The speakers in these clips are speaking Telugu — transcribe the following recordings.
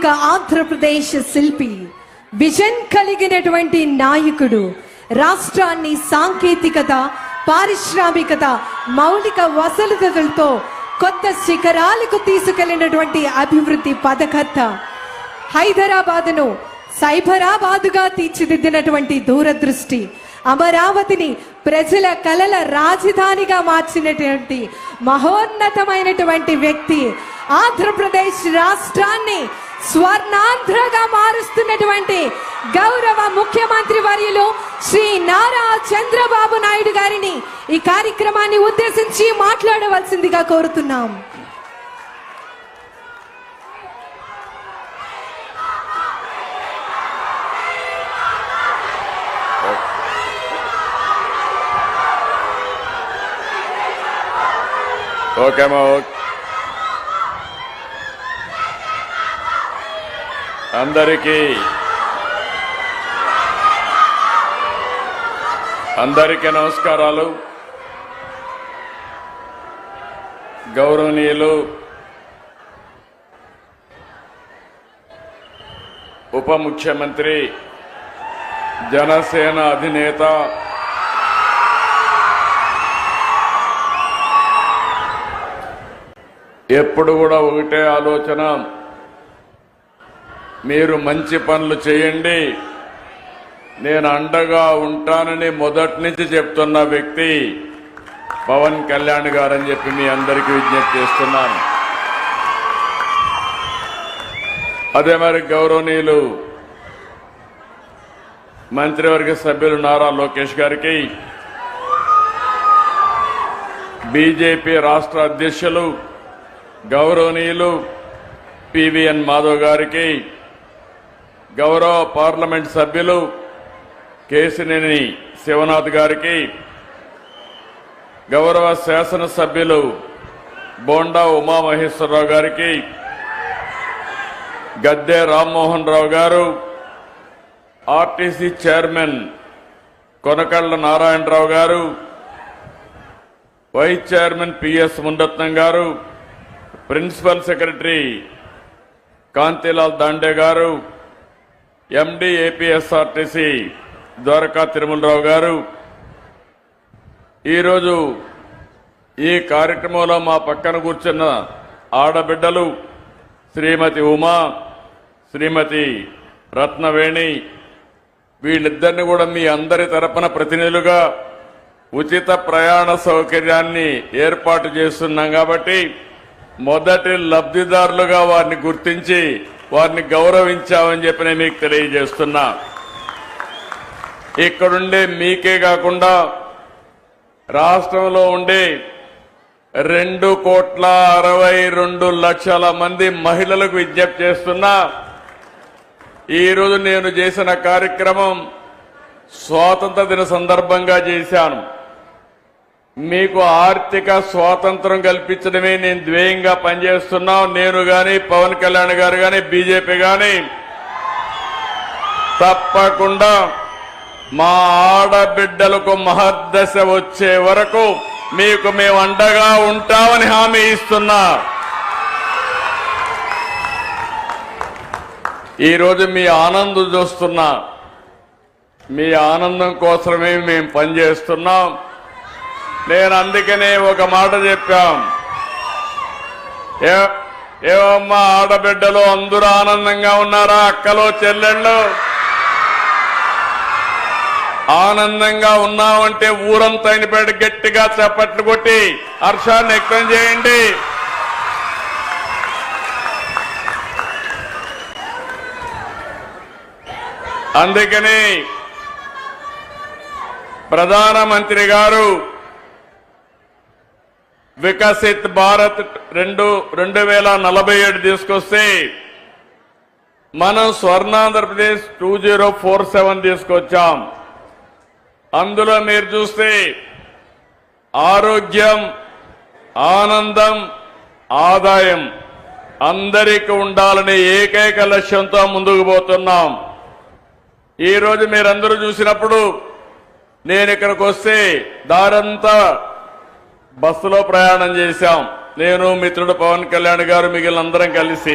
ఆధునిక ఆంధ్రప్రదేశ్ శిల్పి, విజన్ కలిగినటువంటి నాయకుడు, రాష్ట్రాన్ని సాంకేతికత, పారిశ్రామికత, మౌలిక వసతులతో కొత్త శిఖరాలకు తీసుకెళ్లినటువంటి అభివృద్ధి పథకర్త, హైదరాబాద్ను సైబరాబాదుగా తీర్చిదిద్దినటువంటి దూరదృష్టి, అమరావతిని ప్రజల కలల రాజధానిగా మార్చినటువంటి మహోన్నతమైనటువంటి వ్యక్తి, ఆంధ్రప్రదేశ్ రాష్ట్రాన్ని స్వర్ణాంధ్రగా మారుస్తున్నటువంటి గౌరవ ముఖ్యమంత్రి వర్యులు శ్రీ నారా చంద్రబాబు నాయుడు గారిని ఈ కార్యక్రమాన్ని ఉద్దేశించి మాట్లాడవలసిందిగా కోరుతున్నాం. ఓకే అమ్మా, అందరికీ నమస్కారాలు. గౌరవనీయులు ఉప ముఖ్యమంత్రి, జనసేన అధినేత, ఎప్పుడు కూడా ఒకటే ఆలోచన, మీరు మంచి పనులు చేయండి, నేను అండగా ఉంటానని మొదటి నుంచి చెప్తున్న వ్యక్తి పవన్ కళ్యాణ్ గారని చెప్పి మీ అందరికీ విజ్ఞప్తి చేస్తున్నాను. అదే మరి గౌరవనీయులు మంత్రివర్గ సభ్యులు నారా లోకేష్ గారికి, బీజేపీ రాష్ట్ర అధ్యక్షులు గౌరవనీయులు పివిఎన్ మాధవ్ గారికి, గౌరవ పార్లమెంట్ సభ్యులు కేశినేని శివనాథ్ గారికి, గౌరవ శాసనసభ్యులు బోండా ఉమామహేశ్వరరావు గారికి, గద్దె రామ్మోహన్ రావు గారు, ఆర్టీసీ చైర్మన్ కొనకళ్ళ నారాయణరావు గారు, వైస్ చైర్మన్ పిఎస్ మునరత్నం గారు, ప్రిన్సిపల్ సెక్రటరీ కాంతిలాల్ దాండే గారు, ఎండి ఏపీఎస్ఆర్టీసీ ద్వారకా తిరుమలరావు గారు, ఈరోజు ఈ కార్యక్రమంలో మా పక్కన కూర్చున్న ఆడబిడ్డలు శ్రీమతి ఉమా, శ్రీమతి రత్నవేణి, వీళ్ళిద్దరిని కూడా మీ అందరి తరపున ప్రతినిధులుగా ఉచిత ప్రయాణ సౌకర్యాన్ని ఏర్పాటు చేస్తున్నాం కాబట్టి మొదటి లబ్ధిదారులుగా వారిని గుర్తించి వారిని గౌరవించామని చెప్పి నేను మీకు తెలియజేస్తున్నా. ఇక్కడుండే మీకే కాకుండా రాష్ట్రంలో ఉండే 2,62,00,000 మంది మహిళలకు విజ్ఞప్తి చేస్తున్నా. ఈరోజు నేను చేసిన కార్యక్రమం స్వాతంత్ర దిన సందర్భంగా చేశాను. మీకు ఆర్థిక స్వాతంత్రం కల్పించడమే నేను ధ్యేయంగా పనిచేస్తున్నా. నేను గాని పవన్ కళ్యాణ్ గారు గాని బీజేపీ గాని తప్పకుండా మా ఆడబిడ్డలకు మహర్దశ వచ్చే వరకు మీకు మేము అండగా ఉంటామని హామీ ఇస్తున్నా. ఈరోజు మీ ఆనందం చూస్తున్నా. మీ ఆనందం కోసమే మేము పనిచేస్తున్నాం. నేను అందుకనే ఒక మాట చెప్పాం, ఏమమ్మా ఆడబిడ్డలు అందరూ ఆనందంగా ఉన్నారా? అక్కలు చెల్లెళ్ళు ఆనందంగా ఉన్నామంటే ఊరంతా అయినపేట గట్టిగా చప్పట్లు కొట్టి హర్షాన్ని వ్యక్తం చేయండి. అందుకని ప్రధానమంత్రి గారు వికసిత్ భారత్ 2047 తీసుకొస్తే మనం స్వర్ణాంధ్రప్రదేశ్ 2047 తీసుకొచ్చాం. అందులో మీరు చూస్తే ఆరోగ్యం, ఆనందం, ఆదాయం అందరికీ ఉండాలనే ఏకైక లక్ష్యంతో ముందుకు పోతున్నాం. ఈరోజు మీరందరూ చూసినప్పుడు నేను ఇక్కడికి వస్తే దారంతా బస్సులో ప్రయాణం చేశాం. నేను మిత్రుడు పవన్ కళ్యాణ్ గారు మిగిలినందరం కలిసి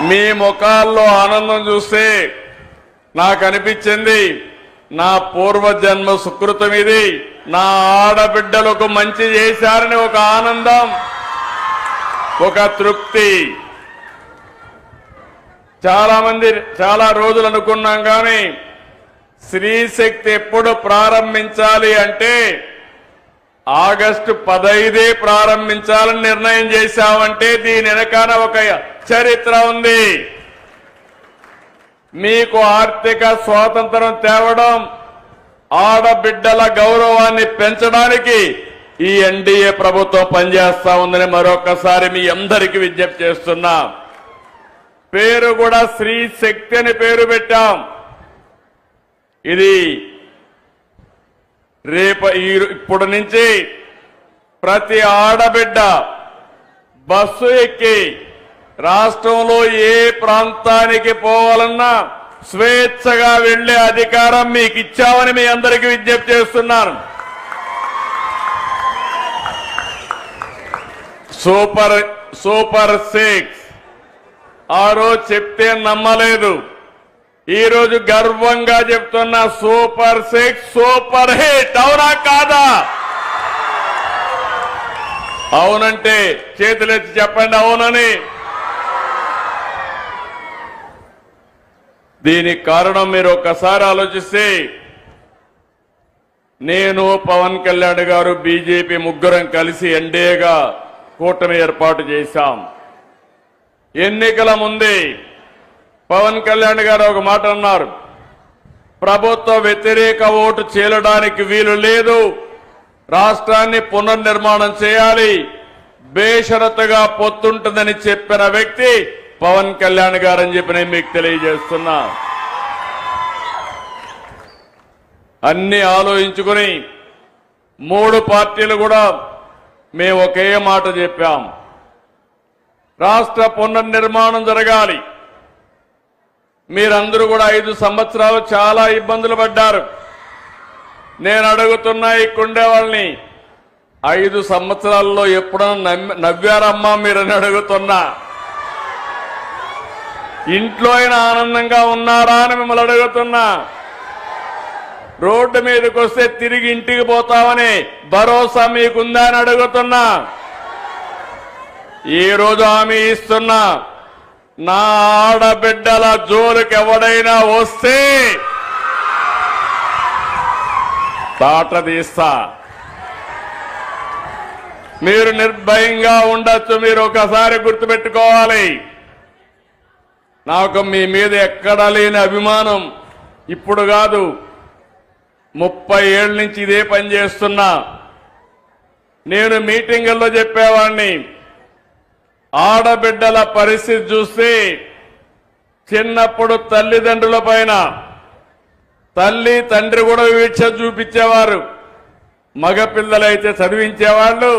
మీ ముఖాల్లో ఆనందం చూస్తే నాకు అనిపించింది నా పూర్వజన్మ సుకృతం ఇది, నా ఆడబిడ్డలకు మంచి చేశారని ఒక ఆనందం, ఒక తృప్తి. చాలా మంది చాలా రోజులు అనుకున్నాం కానీ స్త్రీ శక్తి ఎప్పుడు ప్రారంభించాలి అంటే ఆగస్టు 15 ప్రారంభించాలని నిర్ణయం చేశామంటే దీని వెనకాల ఒక చరిత్ర ఉంది. మీకు ఆర్థిక స్వాతంత్రం తేవడం, ఆడబిడ్డల గౌరవాన్ని పెంచడానికి ఈ ఎన్డీఏ ప్రభుత్వం పనిచేస్తా ఉందని మరొకసారి మీ అందరికీ విజ్ఞప్తి చేస్తున్నా. పేరు కూడా స్త్రీ శక్తి అని పేరు పెట్టాం. ఇది ఇప్పుడు నుంచి ప్రతి ఆడబిడ్డ బస్సు ఎక్కి రాష్ట్రంలో ఏ ప్రాంతానికి పోవాలన్నా స్వేచ్ఛగా వెళ్లే అధికారం మీకు ఇచ్చామని మీ అందరికీ విజ్ఞప్తి చేస్తున్నాను. సూపర్ 6 ఆ రోజు చెప్తే నమ్మలేదు, ఈ రోజు గర్వంగా చెప్తున్న సూపర్ 6 సూపర్ హిట్. అవునా కాదా? అవునంటే చేతులెత్తి చెప్పండి అవునని. దీనికి కారణం మీరు ఒక్కసారి ఆలోచిస్తే, నేను పవన్ కళ్యాణ్ గారు బీజేపీ ముగ్గురం కలిసి ఎన్డీఏగా కూటమి ఏర్పాటు చేశాం. ఎన్నికల ముందే పవన్ కళ్యాణ్ గారు ఒక మాట అన్నారు, ప్రభుత్వ వ్యతిరేక ఓటు చీలడానికి వీలు లేదు, రాష్ట్రాన్ని పునర్నిర్మాణం చేయాలి, బేషరతుగా పొత్తుంటుందని చెప్పిన వ్యక్తి పవన్ కళ్యాణ్ గారని చెప్పి నేను మీకు తెలియజేస్తున్నా. అన్ని ఆలోచించుకుని 3 పార్టీలు కూడా మేము ఒకే మాట చెప్పాం, రాష్ట్ర పునర్నిర్మాణం జరగాలి. మీరందరూ కూడా 5 సంవత్సరాలు చాలా ఇబ్బందులు పడ్డారు. నేను అడుగుతున్నా ఇక్కడే వాళ్ళని, 5 సంవత్సరాల్లో ఎప్పుడన్నా నవ్వారమ్మా మీరని అడుగుతున్నా. ఇంట్లో అయినా ఆనందంగా ఉన్నారా అని మిమ్మల్ని అడుగుతున్నా. రోడ్డు మీదకి వస్తే తిరిగి ఇంటికి పోతామని భరోసా మీకుందా అని అడుగుతున్నా. ఈ రోజు హామీ ఇస్తున్నా, నా ఆడబిడ్డల జోలికి ఎవడైనా వస్తే తాట తీస్తా. మీరు నిర్భయంగా ఉండొచ్చు. మీరు ఒకసారి గుర్తుపెట్టుకోవాలి, నాకు మీ మీద ఎక్కడా లేని అభిమానం ఇప్పుడు కాదు, 30 ఏళ్ల నుంచి ఇదే పని చేస్తున్నా. నేను మీటింగుల్లో చెప్పేవాడిని, ఆడబిడ్డల పరిస్థితి చూస్తే చిన్నప్పుడు తల్లిదండ్రుల పైన తల్లి తండ్రి కూడా వీక్ష చూపించేవారు. మగపిల్లలైతే చదివించేవాళ్ళు,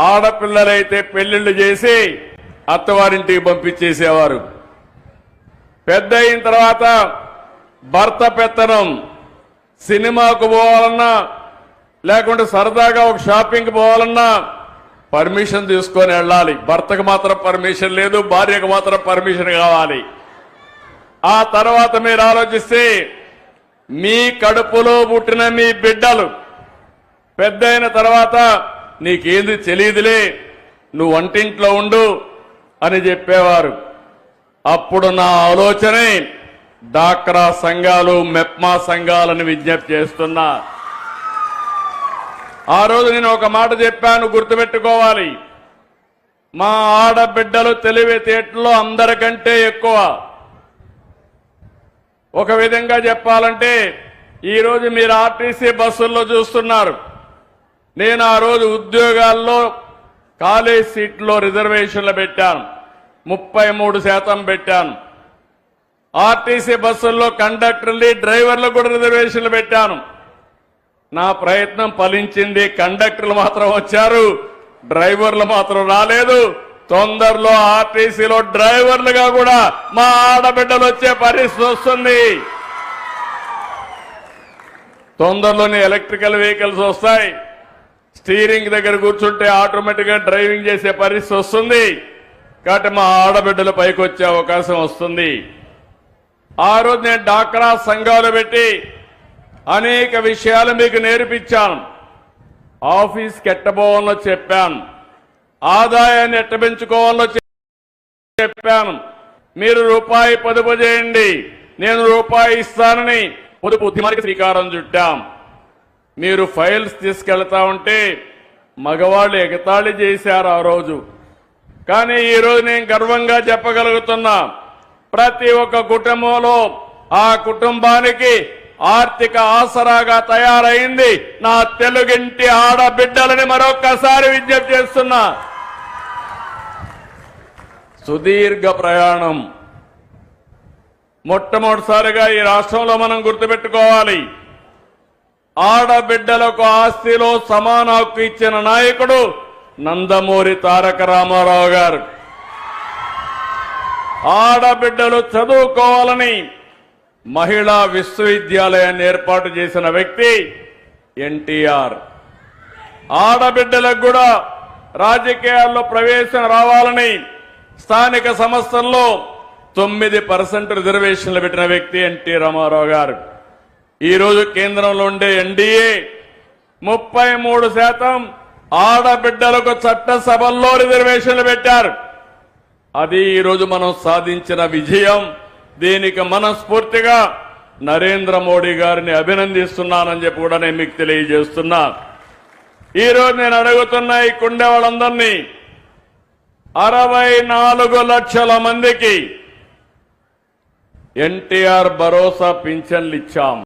ఆడపిల్లలైతే పెళ్లిళ్లు చేసి అత్తవారింటికి పంపించేసేవారు. పెద్ద అయిన తర్వాత భర్త పెత్తనం, సినిమాకు పోవాలన్నా లేకుంటే సరదాగా ఒక షాపింగ్కి పోవాలన్నా పర్మిషన్ తీసుకొని వెళ్ళాలి. భర్తకు మాత్రం పర్మిషన్ లేదు, భార్యకు మాత్రం పర్మిషన్ కావాలి. ఆ తర్వాత మీరు ఆలోచిస్తే మీ కడుపులో పుట్టిన మీ బిడ్డలు పెద్ద అయిన తర్వాత నీకేంది తెలియదులే, నువ్వు వంటింట్లో ఉండు అని చెప్పేవారు. అప్పుడు నా ఆలోచనే డాక్రా సంఘాలు, మెప్మా సంఘాలను విజ్ఞప్తి చేస్తున్నా. ఆ రోజు నేను ఒక మాట చెప్పాను, గుర్తుపెట్టుకోవాలి, మా ఆడబిడ్డలు తెలివితేటల్లో అందరికంటే ఎక్కువ. ఒక విధంగా చెప్పాలంటే ఈరోజు మీరు ఆర్టీసీ బస్సుల్లో చూస్తున్నారు. నేను ఆ రోజు ఉద్యోగాల్లో కాలేజ్ సీట్లో రిజర్వేషన్లు పెట్టాను, 33% పెట్టాను. ఆర్టీసీ బస్సుల్లో కండక్టర్లు, డ్రైవర్లు కూడా రిజర్వేషన్లు పెట్టాను. నా ప్రయత్నం ఫలించింది. కండక్టర్లు మాత్రం వచ్చారు, డ్రైవర్లు మాత్రం రాలేదు. తొందరలో ఆర్టీసీలో డ్రైవర్లుగా కూడా మా ఆడబిడ్డలు వచ్చే పరిస్థితి వస్తుంది. తొందరలోనే ఎలక్ట్రికల్ వెహికల్స్ వస్తాయి. స్టీరింగ్ దగ్గర కూర్చుంటే ఆటోమేటిక్ గా డ్రైవింగ్ చేసే పరిస్థితి వస్తుంది. కాబట్టి మా ఆడబిడ్డలు పైకి వచ్చే అవకాశం వస్తుంది. ఆ రోజు నేను డాక్రా సంఘాలు పెట్టి అనేక విషయాలు మీకు నేర్పించాను. ఆఫీస్కి ఎట్టబోవాలో చెప్పాను, ఆదాయాన్ని ఎట్ట పెంచుకోవాలో చెప్పాను. మీరు రూపాయి పొదుపు చేయండి, నేను రూపాయి ఇస్తానని పొదుపు ఉద్యమానికి శ్రీకారం చుట్టాం. మీరు ఫైల్స్ తీసుకెళ్తా ఉంటే మగవాళ్ళు ఎగతాళి చేశారు ఆ రోజు. కానీ ఈ రోజు నేను గర్వంగా చెప్పగలుగుతున్నా, ప్రతి ఒక్క కుటుంబంలో ఆ కుటుంబానికి ఆర్థిక ఆసరాగా తయారైంది నా తెలుగింటి ఆడబిడ్డలని మరొక్కసారి విజ్ఞప్తి చేస్తున్నా. సుదీర్ఘ ప్రయాణం. మొట్టమొదటిసారిగా ఈ రాష్ట్రంలో మనం గుర్తుపెట్టుకోవాలి, ఆడబిడ్డలకు ఆస్తిలో సమాన హక్కు ఇచ్చిన నాయకుడు నందమూరి తారక రామారావు గారు. ఆడబిడ్డలు చదువుకోవాలని మహిళా విశ్వవిద్యాలయాన్ని ఏర్పాటు చేసిన వ్యక్తి ఎన్టీఆర్. ఆడబిడ్డలకు కూడా రాజకీయాల్లో ప్రవేశం రావాలని స్థానిక సంస్థల్లో 9% రిజర్వేషన్లు పెట్టిన వ్యక్తి ఎన్టీ రామారావు గారు. ఈరోజు కేంద్రంలో ఉండే ఎన్డీఏ 33% ఆడబిడ్డలకు చట్టసభల్లో రిజర్వేషన్లు పెట్టారు. అది ఈరోజు మనం సాధించిన విజయం. దీనికి మనస్ఫూర్తిగా నరేంద్ర మోడీ గారిని అభినందిస్తున్నానని చెప్పి కూడా నేను మీకు తెలియజేస్తున్నా. ఈరోజు నేను అడుగుతున్నా ఈ కుండే వాళ్ళందరినీ, 64 లక్షల మందికి ఎన్టీఆర్ భరోసా పింఛన్లు ఇచ్చాం.